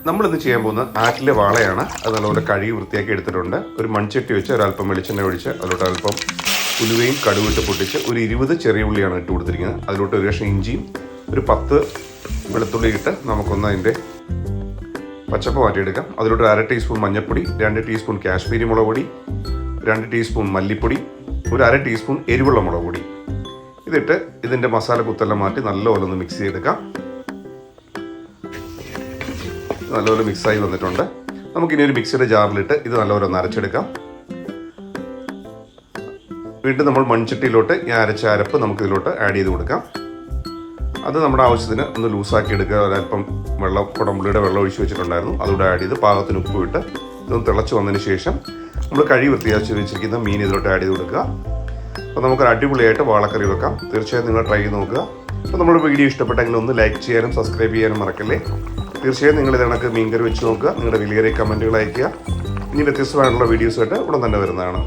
നമ്മളിന്ന് ചെയ്യാൻ പോകുന്ന ആറ്റിലെ വാളയാണ്. അത് നല്ലപോലെ കഴുകി വൃത്തിയാക്കി എടുത്തിട്ടുണ്ട്. ഒരു മൺചട്ടി വെച്ച് ഒരല്പം വെളിച്ചെണ്ണ ഒഴിച്ച് അതിലോട്ട് അല്പം ഉലുവയും കടുവിട്ട് പൊട്ടിച്ച് ഒരു 20 ചെറിയ ഉള്ളിയാണ് ഇട്ട് കൊടുത്തിരിക്കുന്നത്. അതിലോട്ട് ഒരു കഷ്ണം ഇഞ്ചിയും ഒരു 10 വെളുത്തുള്ളി ഇട്ട് നമുക്കൊന്ന് അതിൻ്റെ പച്ചപ്പ് മാറ്റിയെടുക്കാം. അതിലോട്ട് 1/2 ടീസ്പൂൺ മഞ്ഞൾപ്പൊടി, 2 ടീസ്പൂൺ കാശ്മീരി മുളക് പൊടി, 2 ടീസ്പൂൺ മല്ലിപ്പൊടി, ഒരു 1/2 ടീസ്പൂൺ എരിവുള്ള മുളക് പൊടി ഇതിട്ട് ഇതിൻ്റെ മസാല കുത്തെല്ലാം മാറ്റി നല്ലപോലെ ഒന്ന് മിക്സ് ചെയ്തെടുക്കാം. നല്ലപോലെ മിക്സായി വന്നിട്ടുണ്ട്. നമുക്കിനി ഒരു മിക്സിയുടെ ജാറിലിട്ട് ഇത് നല്ലപോലെ ഒന്ന് അരച്ചെടുക്കാം. വീണ്ടും നമ്മൾ മൺചട്ടിയിലോട്ട് ഈ അരച്ച അരപ്പ് നമുക്കിതിലോട്ട് ആഡ് ചെയ്ത് കൊടുക്കാം. അത് നമ്മുടെ ആവശ്യത്തിന് ഒന്ന് ലൂസാക്കി എടുക്കുക. ഒരല്പം കുടംപുളിയുടെ വെള്ളം ഒഴിച്ച് വെച്ചിട്ടുണ്ടായിരുന്നു, അതുകൂടെ ആഡ് ചെയ്ത് പാകത്തിന് ഉപ്പ് ഇട്ട് ഇതൊന്ന് തിളച്ച് വന്നതിന് ശേഷം നമ്മൾ കഴുകി വൃത്തിയാക്കി വെച്ചിരിക്കുന്ന മീൻ ഇതിലോട്ട് ആഡ് ചെയ്ത് കൊടുക്കുക. അപ്പോൾ നമുക്കൊരു അടിപൊളിയായിട്ട് വാളക്കറി വെക്കാം. തീർച്ചയായും നിങ്ങൾ ട്രൈ ചെയ്ത് നോക്കുക. അപ്പോൾ നമ്മുടെ വീഡിയോ ഇഷ്ടപ്പെട്ടെങ്കിൽ ഒന്ന് ലൈക്ക് ചെയ്യാനും സബ്സ്ക്രൈബ് ചെയ്യാനും മറക്കല്ലേ. തീർച്ചയായും നിങ്ങൾ ഇതിനൊക്കെ മീൻകറി വെച്ച് നോക്കുക. നിങ്ങളുടെ വലിയ കമൻറ്റുകൾ അയയ്ക്കുക. ഇനി വ്യത്യസ്തമായിട്ടുള്ള വീഡിയോസായിട്ട് ഉടൻ തന്നെ വരുന്നതാണ്.